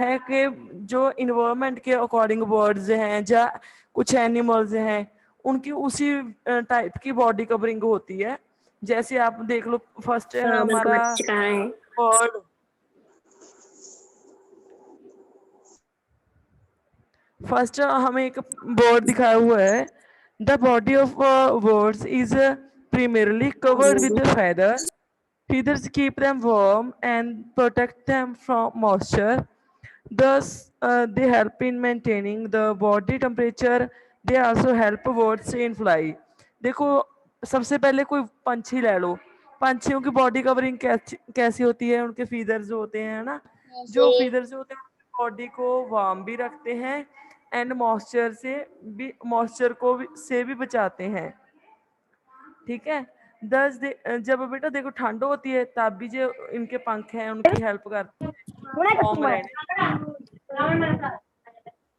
है कि जो इन्वायरमेंट के अकॉर्डिंग बर्ड्स हैं या कुछ एनिमल्स हैं उनकी उसी टाइप की बॉडी कवरिंग होती है। जैसे आप देख लो, फर्स्ट है हमारा मगरमच्छ कहाँ है? बर्ड। फर्स्ट हमें एक बर्ड दिखाया हुआ है। The body of birds is primarily covered with the feather. Feathers keep them warm and protect them from moisture. Thus, they help in maintaining the body temperature. They also help birds in fly. देखो, सबसे पहले कोई पंछी ले लो। पंछियों की body covering कैसी होती है? उनके फीदर्स होते हैं ना, जो फीदर्स होते हैं बॉडी को वार्म भी रखते हैं एंड मॉइस्चर से भी बचाते हैं। ठीक है। जब बेटा देखो ठंड होती है तब भी जो इनके पंख हैं उनकी हेल्प करते हैं वार्म रहने।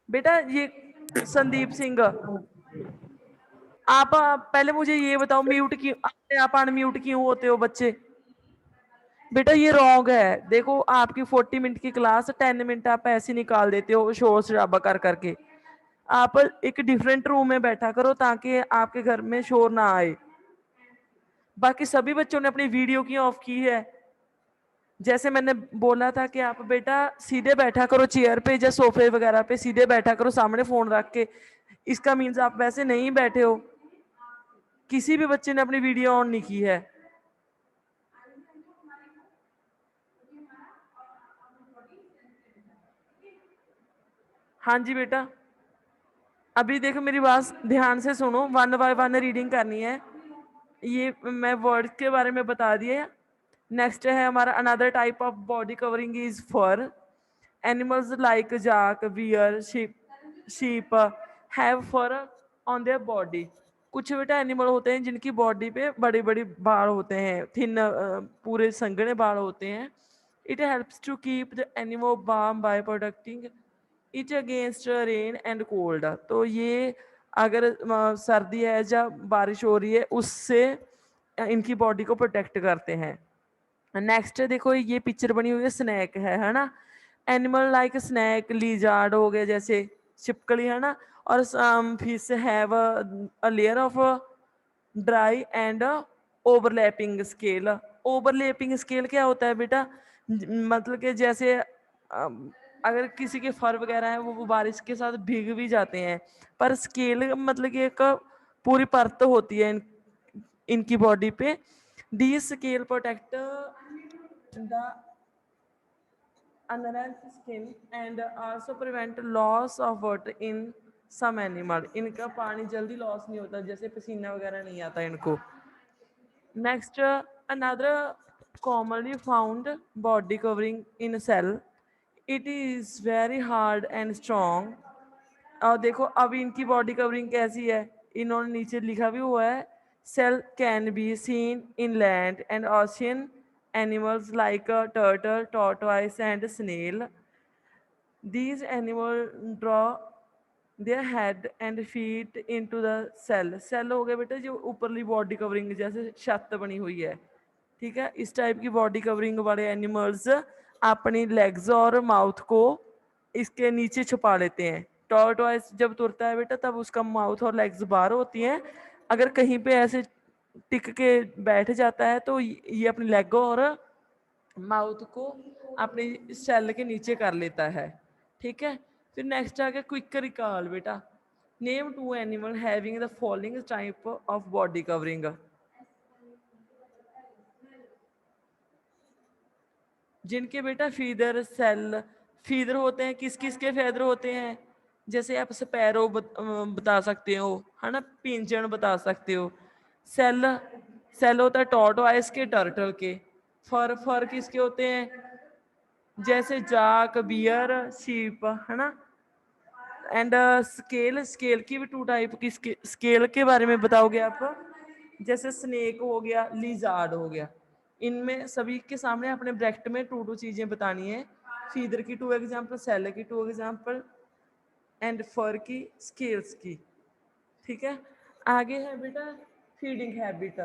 बेटा ये संदीप सिंह, आप पहले मुझे ये बताओ, म्यूट क्यों अपने आप अनम्यूट क्यों होते हो बच्चे? बेटा ये रॉन्ग है। देखो आपकी 40 मिनट की क्लास 10 मिनट आप ऐसे निकाल देते हो शोर शराबा कर करके। आप एक डिफरेंट रूम में बैठा करो ताकि आपके घर में शोर ना आए। बाकी सभी बच्चों ने अपनी वीडियो क्यों ऑफ की है? जैसे मैंने बोला था कि आप बेटा सीधे बैठा करो चेयर पे या सोफे वगैरह पे, सीधे बैठा करो सामने फोन रख के। इसका मीन्स आप वैसे नहीं बैठे हो। किसी भी बच्चे ने अपनी वीडियो ऑन नहीं की है। हाँ जी बेटा, अभी देखो मेरी बात ध्यान से सुनो, 1 बाय 1 रीडिंग करनी है। ये मैं वर्ड के बारे में बता दिए। नेक्स्ट है हमारा another type of body covering is fur. Animals like yak, bear, sheep have fur on their body. कुछ बेटा एनिमल होते हैं जिनकी बॉडी पे बड़े बड़े बाल होते हैं, थिन पूरे संघने बाल होते हैं। It helps to keep the animal warm by protecting it against rain and cold. तो ये अगर सर्दी है या बारिश हो रही है उससे इनकी बॉडी को प्रोटेक्ट करते हैं। नेक्स्ट देखो ये पिक्चर बनी हुई है, स्नैक है ना। एनिमल लाइक स्नैक, लिजार्ड हो गए जैसे छिपकली है ना। और fish have a layer of dry and overlapping scale. Overlapping scale क्या होता है बेटा? मतलब कि जैसे अगर किसी के फर वगैरह है वो बारिश के साथ भीग भी जाते हैं, पर स्केल मतलब कि एक पूरी परत होती है इनकी बॉडी पे। The scale protect the unrest skin and also prevent loss of water in some animal. इनका पानी जल्दी लॉस नहीं होता, जैसे पसीना वगैरह नहीं आता इनको। Next another commonly found body covering in a cell. It is very hard and strong. और देखो अब इनकी बॉडी कवरिंग कैसी है, इन्होंने नीचे लिखा भी हुआ है। Shell can be seen in land and ocean animals like turtle, tortoise and snail. These animals draw their head and feet into the cell. Shell हो गया बेटा जो ऊपरली बॉडी कवरिंग जैसे छत बनी हुई है। ठीक है, इस टाइप की बॉडी कवरिंग वाले एनिमल्स अपनी लेग्स और माउथ को इसके नीचे छुपा लेते हैं। टॉर्टोइस जब तुरता है बेटा तब उसका माउथ और लेग्स बाहर होती हैं। अगर कहीं पे ऐसे टिक के बैठ जाता है तो ये अपनी लेग और माउथ को अपनी सेल के नीचे कर लेता है। ठीक है, फिर नेक्स्ट आ गया क्विक रिकॉल बेटा। Name 2 animal having the following type of body covering. जिनके बेटा फीदर होते हैं। किस किस के फैदर होते हैं? जैसे आप स्पैरो बता सकते हो है ना, पिंजन बता सकते हो। सेल सेल होता है टॉर्टोइस के, टर्टल के। फर फर किसके होते हैं? जैसे जाक, बियर, शीप है ना। एंड स्केल की भी 2 टाइप की स्केल के बारे में बताओगे आप? जैसे स्नेक हो गया, लिजार्ड हो गया। इनमें सभी के सामने अपने ब्रैकेट में 2 चीजें बतानी है। फीदर की 2 एग्जांपल, सेल की 2 एग्जांपल एंड फर की, स्केल्स की। ठीक है, आगे है बेटा फीडिंग हैबिट।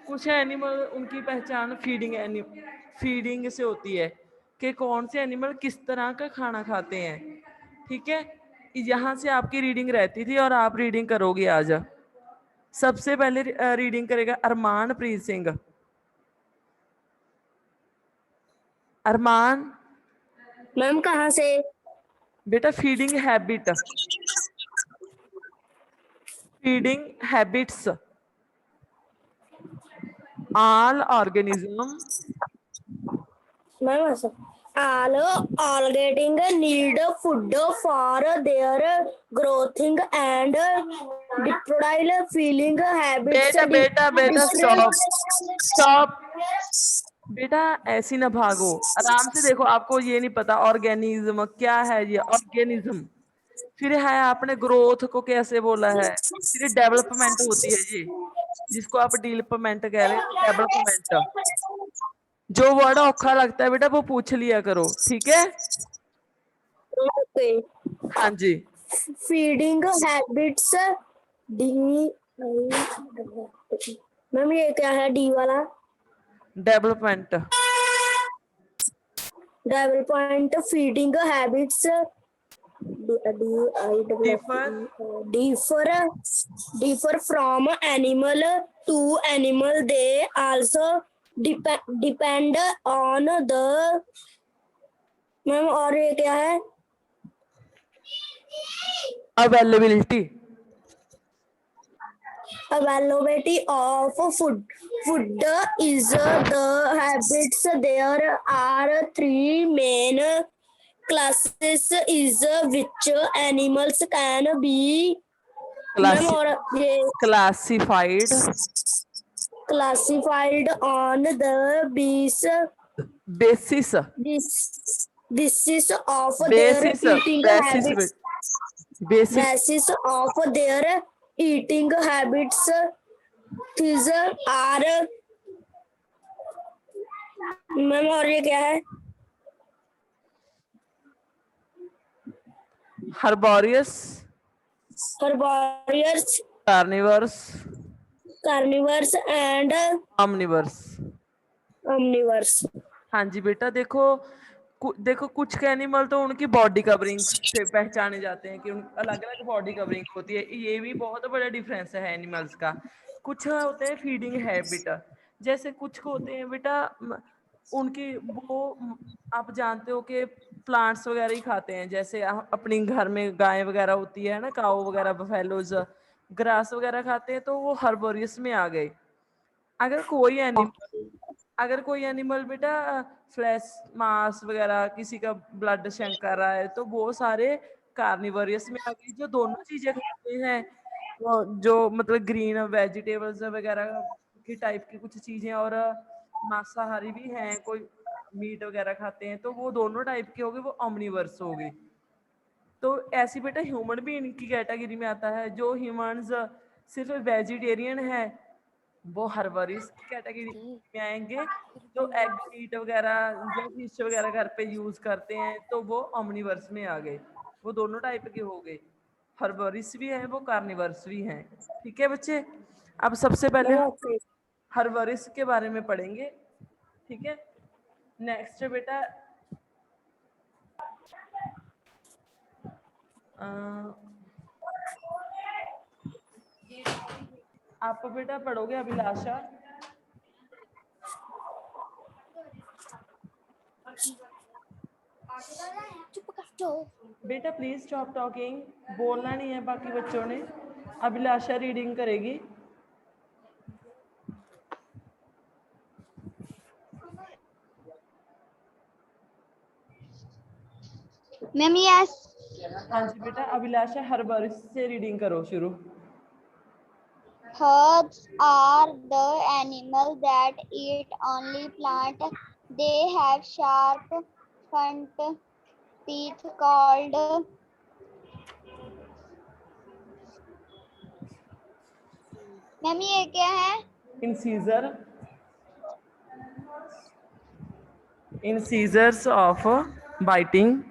कुछ एनिमल उनकी पहचान फीडिंग से होती है कि कौन से एनिमल किस तरह का खाना खाते हैं। ठीक है, यहाँ से आपकी रीडिंग रहती थी और आप रीडिंग करोगे आज। सबसे पहले रीडिंग करेगा अरमानप्रीत सिंह। अरमान मैम कहाँ से? बेटा feeding habit, feeding habits, all organism ma'am ऐसा all getting need food for their growing and reproductive feeling habits. बेटा बेटा बेटा स्टॉप स्टॉप बेटा, ऐसी ना भागो, आराम से देखो। आपको ये नहीं पता ऑर्गेनिज्म क्या है, ये ऑर्गेनिज्म फिर है आपने ग्रोथ को कैसे बोला है, फिर डेवलपमेंट होती है ये, जिसको आप डेवलपमेंट कह रहे हो, डेवलपमेंट। जो वर्ड औखा लगता है बेटा वो पूछ लिया करो, ठीक है। Okay. हाँ जी, Feeding habits डी मैम ये क्या है डी वाला? Development. Development feeding habits differ from animal to animal. They also depend on the ma'am और ये क्या है? Availability Availability of food. Food is the habits. There are three main classes is which animals can be classified on the basis basis of their eating habits. Basis of their eating habits. These are ma'am और ये क्या है? herbivorous, carnivores and omnivores। हाँ जी बेटा, देखो देखो कुछ के एनिमल तो उनकी बॉडी कवरिंग से पहचाने जाते हैं कि अलग अलग बॉडी कवरिंग होती है, ये भी बहुत बड़ा डिफरेंस है एनिमल्स का। कुछ होते हैं फीडिंग हैबिट, जैसे कुछ होते हैं बेटा उनकी वो आप जानते हो कि प्लांट्स वगैरह ही खाते हैं, जैसे अपनी घर में गाय वगैरह होती है ना, काऊ वगैरह, बफेलोज ग्रास वगैरह खाते हैं, तो वो हर्बोरियस में आ गए। अगर कोई एनिमल बेटा फ्लैश मांस वगैरह किसी का ब्लड शेंक कर रहा है तो वो सारे कार्निवोरियस में आ गए, जो दोनों चीजें खाते हैं, जो मतलब ग्रीन वेजिटेबल्स वगैरह की टाइप की कुछ चीजें, और मांसाहारी भी हैं, कोई मीट वगैरह खाते हैं, तो वो दोनों टाइप के हो गए, वो ओमनिवर्स हो गए। तो ऐसी बेटा ह्यूमन भी इनकी कैटेगरी में आता है। जो ह्यूमंस सिर्फ वेजिटेरियन है वो हर्बोरियस की कैटेगरी में आएंगे। जो एग मीट वगैरह जो फिश वगैरह घर पे यूज करते हैं तो वो ओमनिवर्स में आ गए। वो दोनों टाइप के हो गए, हर्बोरियस भी है वो कार्निवर्स भी हैं। ठीक है बच्चे, अब सबसे पहले हर्बोरियस के बारे में पढ़ेंगे। ठीक है, नेक्स्ट बेटा आप बेटा पढ़ोगे अभिलाषा। बेटा प्लीज स्टॉप टॉकिंग, बोलना नहीं है बाकी बच्चों ने। अभिलाषा रीडिंग करेगी। Ma'am yes. हाँ जी बेटा, अभिलाषा हर्बोरियस से रीडिंग करो शुरू। Herbs are the animals that eat only plant. They have sharp front teeth called ma'am ये क्या है? Incisors of biting.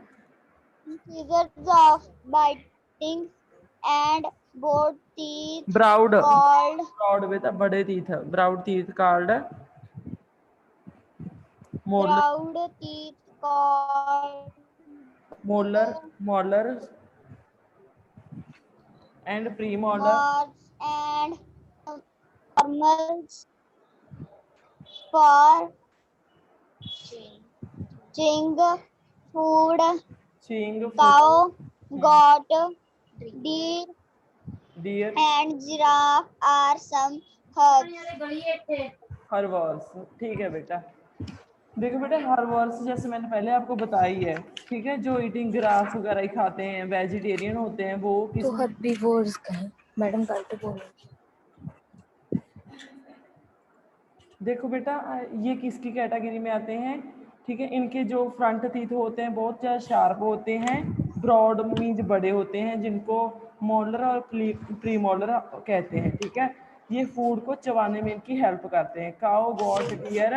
Incisors of biting and broad teeth Broad called with a bade teeth. Broad teeth called broad teeth called molars and premolar. molars and normals for chewing food. Chewing food, Cow, goat, deer, deer, and giraffe are some herbs. herbivores. ठीक है बेटा। देखो बेटा हर्बवर्स जैसे मैंने पहले आपको बताई है, ठीक है, जो ईटिंग ग्रास वगैरह ही खाते हैं, वेजिटेरियन होते हैं, वो किस तो हर्बीवोर्स का है मैडम, कल तो बोलो। देखो बेटा ये किसकी कैटेगरी में आते हैं, ठीक है, इनके जो फ्रंट टीथ होते हैं बहुत ज़्यादा शार्प होते हैं, ब्रॉड मीन्स बड़े होते हैं, जिनको मोलर और प्री मोलर कहते हैं, ठीक है। ये फूड को चबाने में इनकी हेल्प करते हैं। काऊ, गॉट, डियर,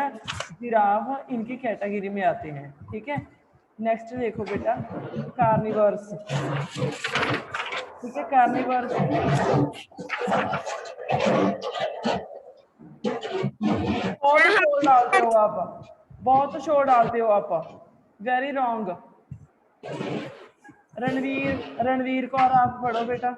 जिराफ इनकी कैटेगरी में आते हैं, ठीक है। नेक्स्ट देखो बेटा कार्निवर्स, ठीक है। कार्निवर्स बहुत शोर डालते हो आप, बहुत शोर डालते हो आप, वेरी रॉन्ग। रणवीर कौर आप पढ़ो बेटा।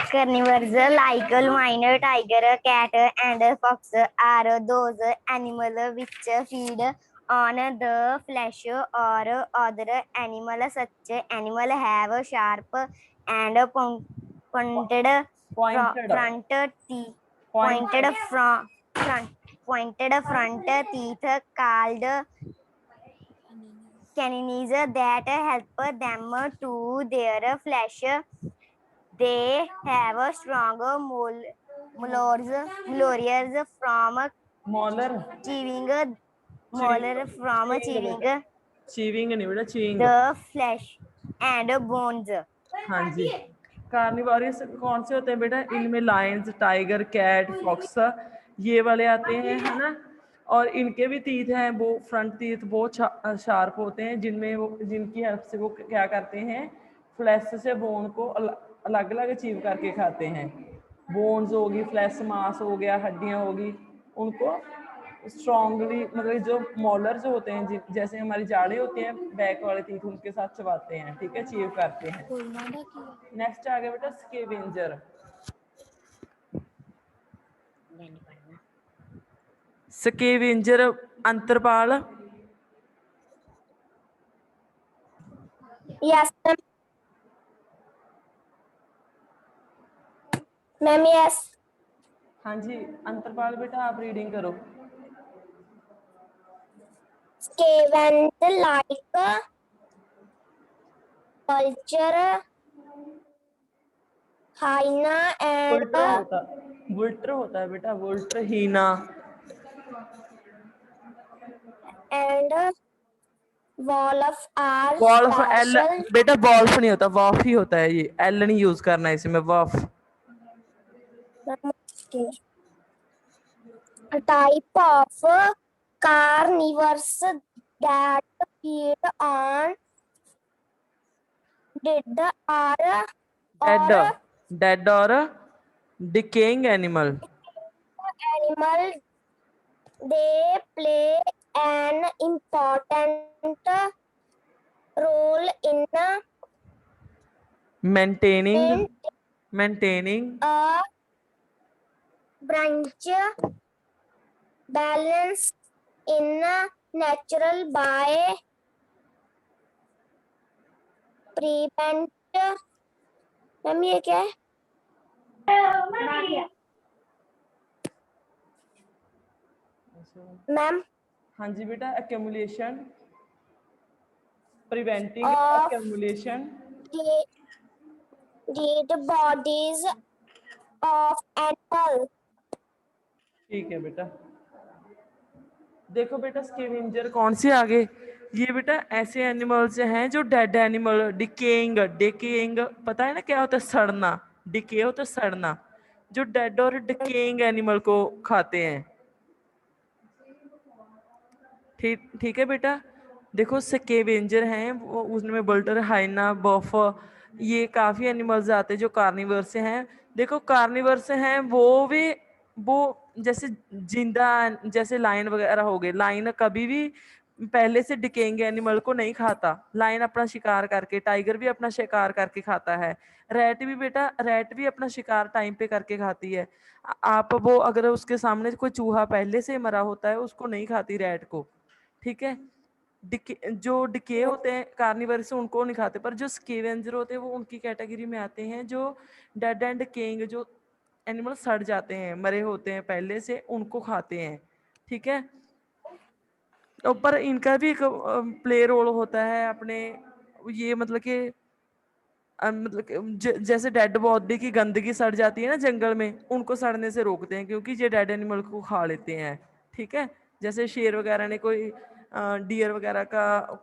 Carnivores like lion, tiger, cat, and fox are those animals which feed on the flesh or other animals. Such animals have sharp and pointed front teeth called canines that help them to their flesh. They have a strong molars from molar chewing chewing नहीं बेटा, chewing the flesh and bones. हाँ जी। Carnivorous कौन से होते हैं बेटा, इनमें Lions, tiger, cat, fox ये वाले आते हैं, है ना। और इनके भी टीथ हैं, वो फ्रंट टीथ बहुत शार्प होते हैं, जिनमें वो जिनकी हेल्प से वो क्या करते हैं, फ्लैश से बोन को अलग अलग अचीव करके खाते हैं। बोन्स होगी, फ्लैश मांस हो गया, हड्डियाँ होगी, उनको स्ट्रॉन्गली मतलब जो मोलर जो होते हैं जैसे हमारी जाड़े होती हैं बैक वाले टीथ, उनके साथ चबाते हैं, ठीक है, चीव करते हैं। नेक्स्ट आ गया बेटा स्केवेंजर। स्केवेंजर अंतरपाल। Yes, ma'am. Yes. हाँ जी अंतरपाल बेटा आप रीडिंग करो। Scavenger like vulture, hyena, and वुल्टर होता है बेटा, वुल्टर, हीना wolf are वॉल्फ। एल special बेटा वॉल्फ नहीं होता, वॉफ ही होता है, ये एल नहीं यूज करना है इसमें, वॉफ। a type of carnivores that feed on dead or decaying animal. animal. They play an important role in maintaining a branch balance in natural by prevent। Ma'am ये क्या है? मैम हाँ जी बेटा accumulation, preventing Of- accumulation dead bodies of animal। ठीक है बेटा। देखो बेटा स्केवेंजर कौन से आगे, ये बेटा ऐसे एनिमल्स हैं जो डेड एनिमल, डिकेइंग पता है ना क्या होता है, सड़ना, डिके होता है सड़ना, जो डेड और डिकेइंग एनिमल को खाते हैं, ठीक है बेटा। देखो स्केवेंजर हैं वो, उसमें बुल्टर, हाइना, बफ, ये काफ़ी एनिमल्स आते हैं जो कार्निवर्स से हैं। देखो कार्निवर्स हैं वो जैसे जिंदा, जैसे लायन वगैरह हो गए, लायन कभी भी पहले से डिकेइंग एनिमल को नहीं खाता, लायन अपना शिकार करके, टाइगर भी अपना शिकार करके खाता है, रैट भी बेटा, रैट भी अपना शिकार टाइम पे करके खाती है। आप वो अगर उसके सामने कोई चूहा पहले से मरा होता है उसको नहीं खाती रैट को, ठीक है। जो डिके होते हैं कार्निवर से उनको नहीं खाते, पर जो स्केवेंजर होते हैं वो उनकी कैटेगरी में आते हैं, जो डेड एंड डिकेइंग जो एनिमल सड़ जाते हैं, मरे होते हैं पहले से, उनको खाते हैं, ठीक है। तो पर इनका भी एक प्ले रोल होता है अपने, ये मतलब कि मतलब कि जैसे डेड बॉडी की गंदगी सड़ जाती है ना जंगल में, उनको सड़ने से रोकते हैं क्योंकि ये डेड एनिमल को खा लेते हैं, ठीक है। जैसे शेर वगैरह ने कोई डियर वगैरह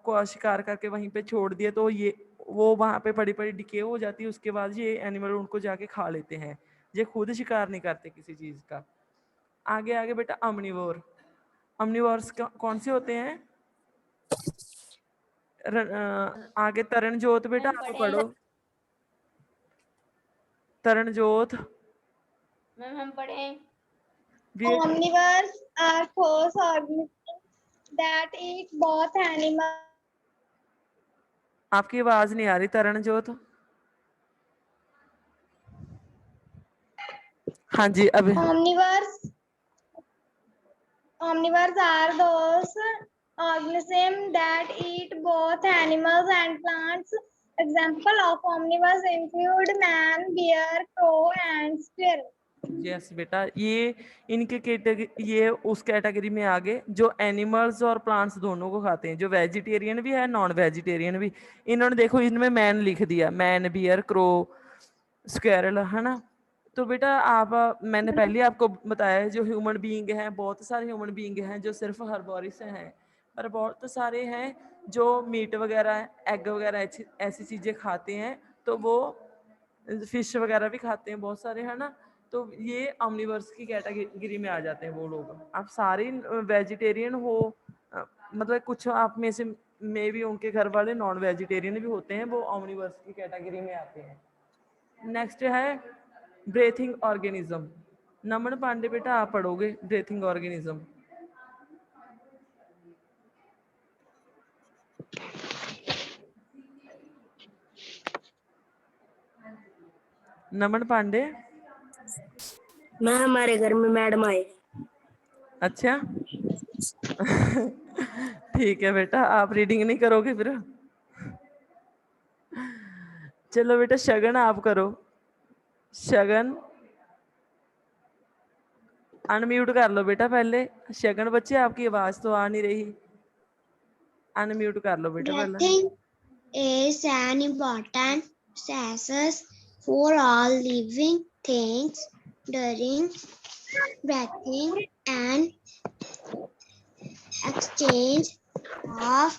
को शिकार करके वहीं पे छोड़ दिया तो ये वो वहां पे पड़ी पड़ी डिके हो जाती है, उसके बाद ये एनिमल उनको जाके खा लेते हैं, ये खुद शिकार नहीं करते किसी चीज का। आगे आगे बेटा अम्निवोर, अम्निवोर्स कौन से होते हैं? आगे तरण जोत बेटा आप पढ़ो, तरण जोत। मैम हम पढ़े Omnivores are those organisms that eat both animals. आपकी आवाज नहीं आ रही तरण जोत। हाँ जी अब Omnivores are those organisms that eat both animals and plants. Example of omnivores include man, bear, crow, and squirrel. Yes बेटा, ये इनके कैटेगरी, ये उस कैटेगरी में आ गए जो एनिमल्स और प्लांट्स दोनों को खाते हैं, जो वेजिटेरियन भी है नॉन वेजिटेरियन भी। इन्होंने देखो इनमें मैन लिख दिया, मैन, बियर, क्रो, स्क्वेरल, है ना। तो बेटा आप, मैंने पहले आपको बताया जो ह्यूमन बीइंग हैं, बहुत सारे ह्यूमन बीइंग हैं जो सिर्फ हर्बोरिस हैं, पर बहुत सारे हैं जो मीट वगैरह, एग वगैरह ऐसी चीजें खाते हैं, तो वो फिश वगैरह भी खाते हैं बहुत सारे, है ना। तो ये ऑमनिवर्स की कैटेगरी में आ जाते हैं वो लोग। आप सारे वेजिटेरियन हो, मतलब कुछ आप में से मे भी उनके घर वाले नॉन वेजिटेरियन भी होते हैं, वो ऑमनिवर्स की कैटेगरी में आते हैं। नेक्स्ट है ब्रीथिंग ऑर्गेनिज्म। नमन पांडे बेटा आप पढ़ोगे ब्रीथिंग ऑर्गेनिज्म। नमन पांडे। मैं हमारे घर में मैडम आए। अच्छा ठीक है बेटा, आप रीडिंग नहीं करोगे फिर। चलो बेटा शगन आप करो, शगन अनम्यूट कर लो बेटा पहले। शगन बच्चे आपकी आवाज तो आ नहीं रही, अनम्यूट कर लो बेटा पहले। Breathing is an important process for all living things. During breathing and exchange of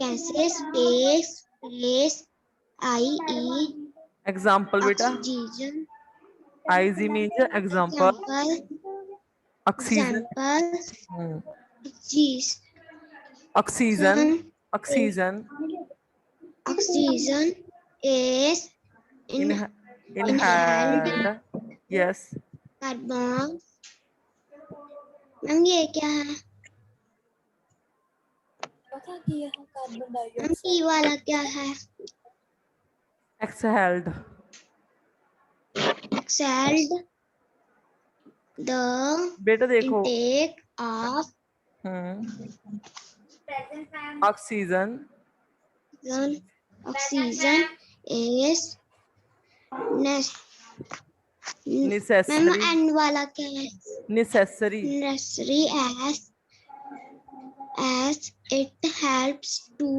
gases takes place, i.e. Example बेटा, oxygen. IG means example, oxygen, Example, oxygen, oxygen, oxygen is inhaled बेटा, yes. Carbon. Ma'am ये क्या है? Ma'am ई वाला क्या है? Exhaled, Exhaled the बेटा देखो intake of oxygen oxygen is ma'am necessary, and वाला क्या है? Necessary, Necessary as it helps to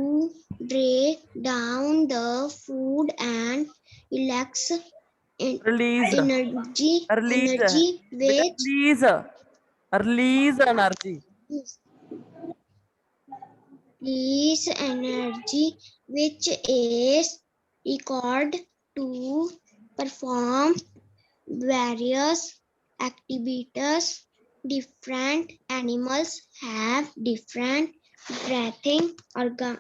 break down the food and elects release, energy release, which release, release energy, release energy which is required to perform various activities. Different animals have different breathing organ.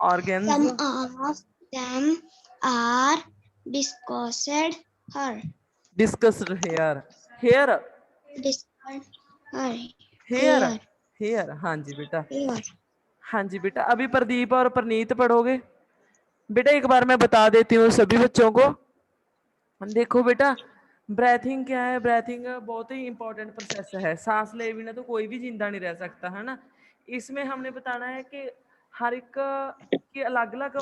Organs. Some of them are discussed here. Discussed here, here here here, हाँ जी बेटा, हाँ जी बेटा। अभी प्रदीप और प्रनीत पढ़ोगे बेटा। एक बार मैं बता देती हूँ सभी बच्चों को। देखो बेटा, ब्रेथिंग क्या है? ब्रेथिंग बहुत ही इंपॉर्टेंट प्रोसेस है। सांस ले बिना तो कोई भी जिंदा नहीं रह सकता, है ना। इसमें हमने बताना है कि हर एक की अलग अलग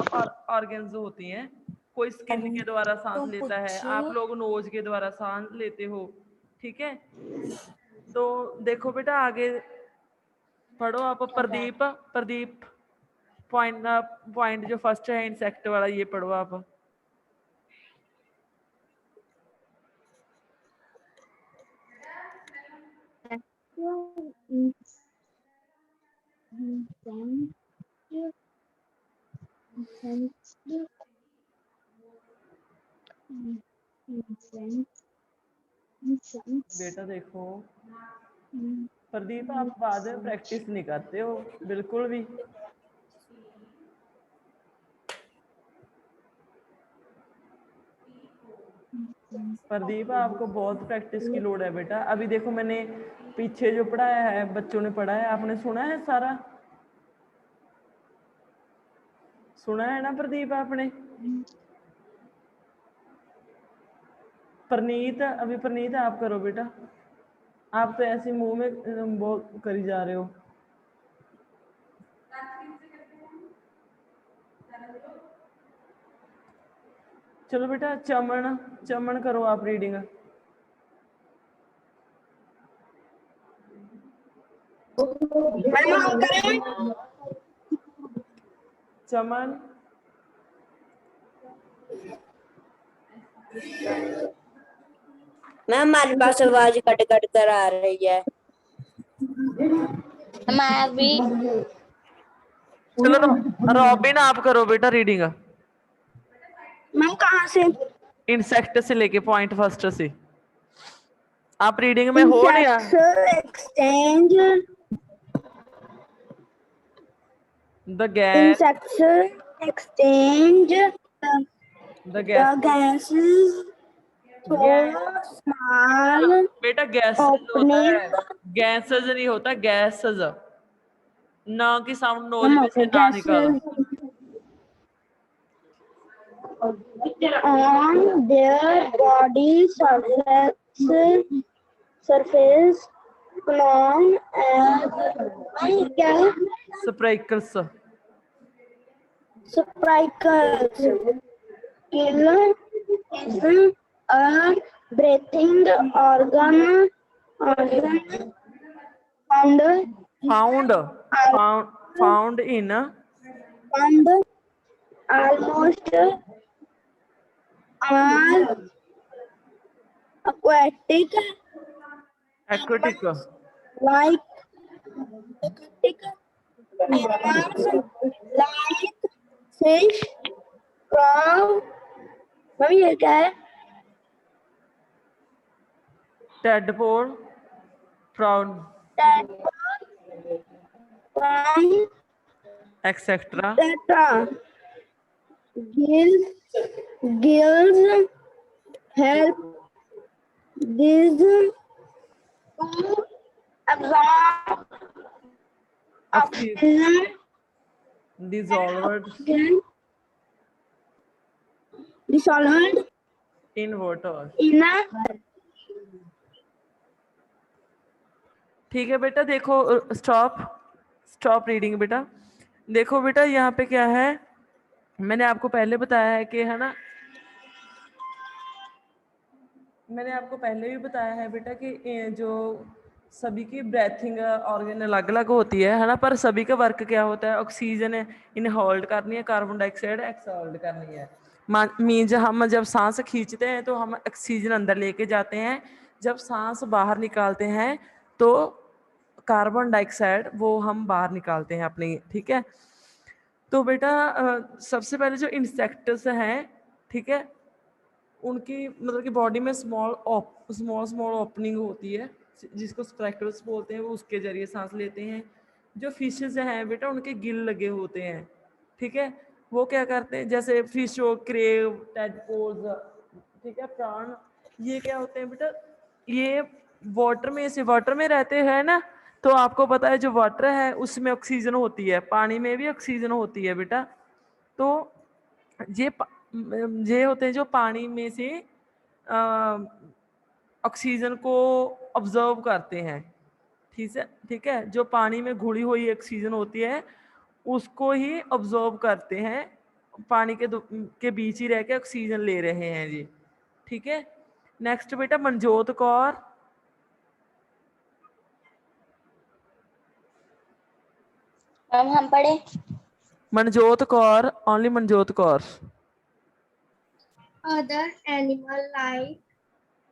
ऑर्गन्स होती हैं। कोई स्किन के द्वारा सांस लेता है, आप लोग नोज के द्वारा सांस लेते हो, ठीक है। तो देखो बेटा आगे पढ़ो आप। प्रदीप, प्रदीप पॉइंट पॉइंट जो फर्स्ट है इंसेक्ट वाला, ये पढ़ो आप। बेटा देखो प्रदीप, आप बाद में प्रैक्टिस नहीं करते हो बिल्कुल भी। प्रदीप आपको बहुत प्रैक्टिस की लोड़ है बेटा। अभी देखो मैंने पीछे जो पढ़ाया है, बच्चों ने पढ़ा है, आपने सुना है सारा? सुना है ना प्रदीप आपने? प्रनीत, अभी प्रनीत आप करो बेटा। आप तो ऐसे मुंह में वो करी जा रहे हो। चलो बेटा चमन, चमन करो आप रीडिंग। चमन, मैम हमारे पास आवाज कट कट कर आ रही है। मैं भी चलो रॉबिन आप करो बेटा रीडिंग। मैम कहाँ से? इंसेक्ट से लेके पॉइंट फर्स्ट से। आप रीडिंग में हो नहीं? Exchange the gas, insects exchange the the gas, gases through small बेटा गैसेस होता opening. है, गैसेस नहीं होता, गैसेस। ना की साउंड नोज Some में of से the ना निकालो। on their body surface known as स्प्राइकल्स, sprinkles. Gill is a breathing organ found, found in found almost all aquatic aquatic, like aquatic animals like fish, crab. Mummy ये क्या है? Tadpole, brown, Prawn, etcetera. etc. Gills help these to absorb oxygen dissolved dissolved in water. in a ठीक है बेटा, देखो stop, stop reading बेटा। देखो बेटा यहाँ पे क्या है, मैंने आपको पहले बताया है कि, है ना, मैंने आपको पहले भी बताया है बेटा कि जो सभी की ब्रेथिंग ऑर्गन अलग अलग होती है ना, पर सभी का वर्क क्या होता है? ऑक्सीजन इनहोल्ड करनी है, कार्बन डाइऑक्साइड एक्सहोल्ड करनी है। मीन्स हम जब सांस खींचते हैं तो हम ऑक्सीजन अंदर लेके जाते हैं, जब सांस बाहर निकालते हैं तो कार्बन डाइऑक्साइड वो हम बाहर निकालते हैं अपनी, ठीक है। तो बेटा सबसे पहले जो इंसेक्ट्स हैं, ठीक है, उनकी मतलब कि बॉडी में स्मॉल स्मॉल ओपनिंग होती है जिसको स्प्रेकल्स बोलते हैं, वो उसके जरिए सांस लेते हैं। जो फिशेज हैं बेटा उनके गिल लगे होते हैं, ठीक है। वो क्या करते हैं, जैसे फिश हो, क्रेव, टेडपोल्स, ठीक है, प्राण, ये क्या होते हैं बेटा, ये वाटर में रहते हैं ना, तो आपको पता है जो वाटर है उसमें ऑक्सीजन होती है, पानी में भी ऑक्सीजन होती है बेटा। तो ये होते हैं जो पानी में से ऑक्सीजन को ऑब्जर्व करते हैं। ठीक है, जो पानी में घुली हुई ऑक्सीजन होती है उसको ही ऑब्जर्व करते हैं, पानी के बीच ही रह के ऑक्सीजन ले रहे हैं जी। ठीक है, नेक्स्ट बेटा मनजोत कौर। मैम हम पढ़े। Manjot Kaur, only Manjot Kaur. Other animal like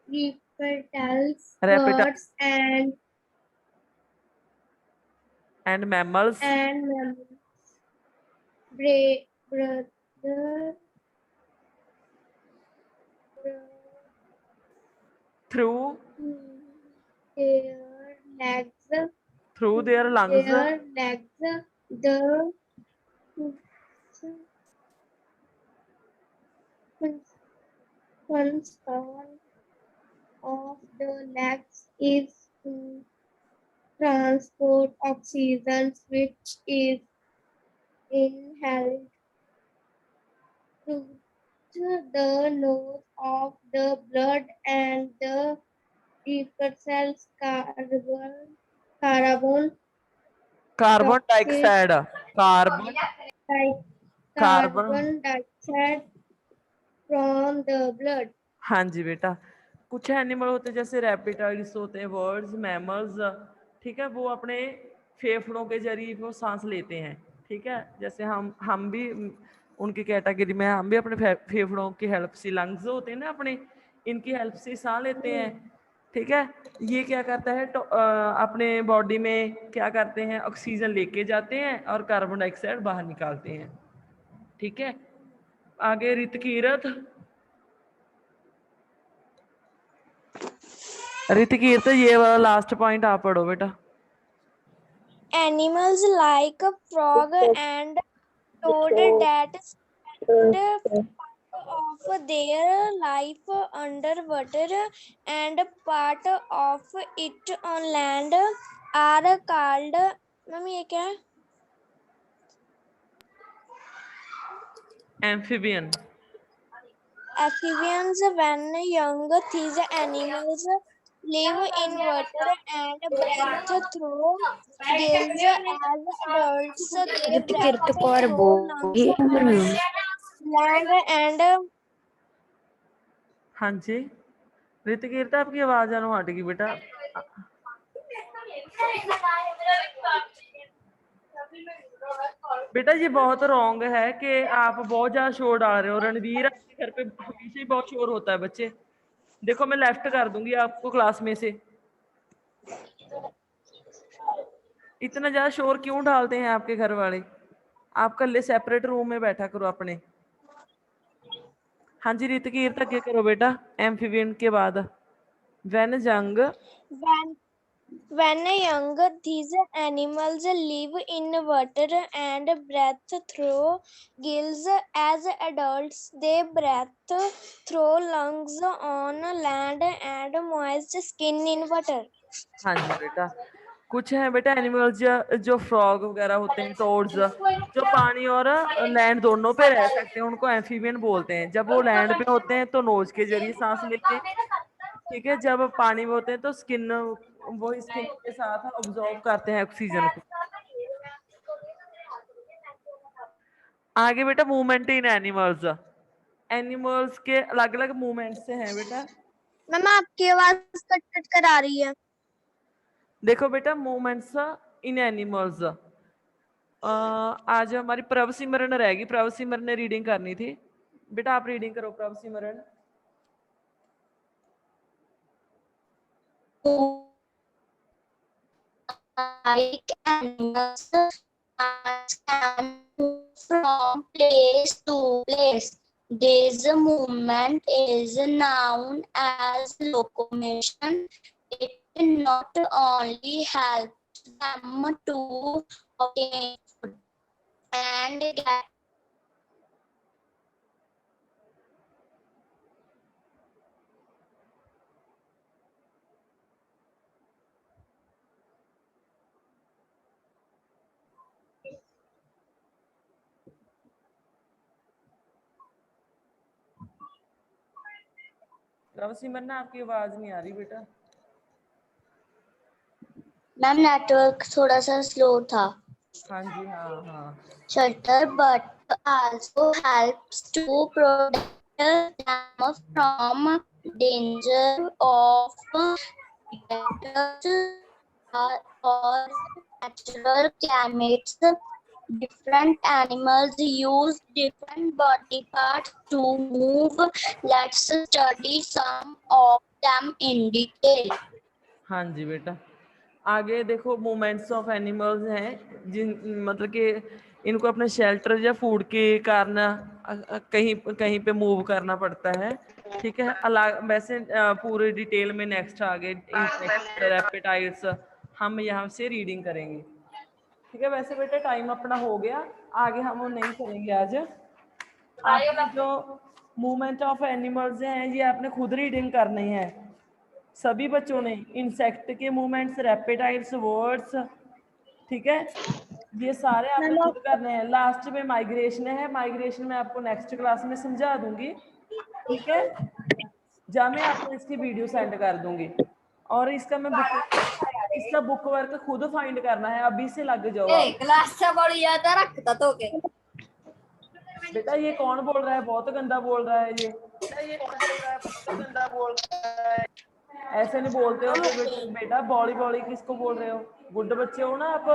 reptiles, Reptiles. birds, and and mammals. mammals. Brother, through their legs, their lungs. the function of the legs is to transport oxygen, which is inhaled through the nose of the blood and the repels carbon carbon dioxide. Carbon carbon dioxide from the blood. हाँ जी बेटा, कुछ animal होते हैं जैसे reptiles होते हैं, birds, mammals, ठीक है, वो अपने फेफड़ों के जरिए वो सांस लेते हैं। ठीक है, जैसे हम भी उनकी कैटेगरी में, हम भी अपने फेफड़ों की हेल्प से, लंग्स होते हैं ना अपने, इनकी हेल्प से सांस लेते हैं। ठीक है, ये क्या करता है तो अपने बॉडी में क्या करते हैं, ऑक्सीजन लेके जाते हैं और कार्बन डाइऑक्साइड बाहर निकालते हैं। ठीक है, आगे ऋतकीरत। ऋतकीरत ये वाला लास्ट पॉइंट आप पढ़ो बेटा। Animals like a frog and toad that spend of their life underwater and part of it on land are called, ma'am ये क्या है? Amphibian. Amphibians. When young, these animals live in water and breathe through gills. As adults, they breathe Ritukirt Kaur through lungs बोली। on land and हाँ जी, ऋतकीरत आपकी आवाज आनो हट गई बेटा। बेटा ये बहुत रॉन्ग है कि आप बहुत ज्यादा शोर डाल रहे हो। रणवीर, आपके घर पे हमेशा ही बहुत शोर होता है बच्चे। देखो मैं लेफ्ट कर दूंगी आपको क्लास में से। इतना ज्यादा शोर क्यों डालते हैं आपके घर वाले? आप कल सेपरेट रूम में बैठा करो अपने। हाँ जी ऋतकीरत आगे करो बेटा, एम्फीबियन के बाद। व्हेन जंग, when young, these animals live in water and breathe through gills. As adults, they breathe through lungs on land and moist skin in water. हाँ जी बेटा, कुछ है बेटा एनिमल्स जो फ्रॉग वगैरह होते हैं, टोड्स, जो पानी और लैंड दोनों पे रह सकते हैं, उनको एम्फीबियन बोलते हैं। जब वो लैंड पे होते हैं तो नोज के जरिए सांस लेते हैं। ठीक है, जब पानी में होते हैं तो वो स्किन के साथ ऑब्जॉर्व करते हैं ऑक्सीजन को। आगे बेटा मूवमेंट इन एनिमल्स। एनिमल्स के अलग अलग मूवमेंट्स हैं बेटा। मैम आपकी आवाज कट कट कर आ रही है। देखो बेटा मूवमेंट्स इन एनिमल्स, आज हमारी प्रभ सिमरन रहेगी। प्रभ सिमरन ने रीडिंग करनी थी बेटा, आप रीडिंग करो प्रभ सिमरन। Like animals can move from place to place. This movement is known as locomotion. It not only helps them to obtain food and get रव सिमरन आपकी आवाज नहीं आ रही बेटा। मैम नेटवर्क थोड़ा सा स्लो था। हाँ जी, हाँ हाँ। Shelter but also helps to protect them from danger of predators or natural climates. Different animals use different body parts to move. Let's study some of them in detail. हाँ जी बेटा, आगे देखो मूवमेंट्स ऑफ एनिमल्स हैं जिन मतलब कि इनको अपने शेल्टर या फूड के कारण कहीं कहीं पे मूव करना पड़ता है। ठीक है, अलग वैसे पूरे डिटेल में नेक्स्ट आगे इंसेक्ट्स रेप्टाइल्स हम यहाँ से रीडिंग करेंगे। ठीक है, वैसे बेटा टाइम अपना हो गया, आगे हम वो नहीं करेंगे आज। आपने जो मूवमेंट ऑफ एनिमल्स हैं ये आपने खुद रीडिंग करनी है सभी बच्चों ने। इंसेक्ट के मूवमेंट्स, रेप्टाइल्स, वर्ड्स, ठीक है, ये सारे आपने खुद करने हैं। लास्ट में माइग्रेशन है, माइग्रेशन में आपको नेक्स्ट क्लास में समझा दूंगी। ठीक है, जा मैं आपको इसकी वीडियो सेंड कर दूंगी और इसका बुक वर्क खुद फाइंड करना है, अभी से लग जाओ आप। क्लास से बड़ी ज्यादा रखता तो के बेटा ये कौन बोल रहा है, बहुत गंदा बोल रहा है ये। ऐसे नहीं बोलते हो बेटा, बॉली बॉली किसको बोल रहे हो? गुड बच्चे हो ना आप?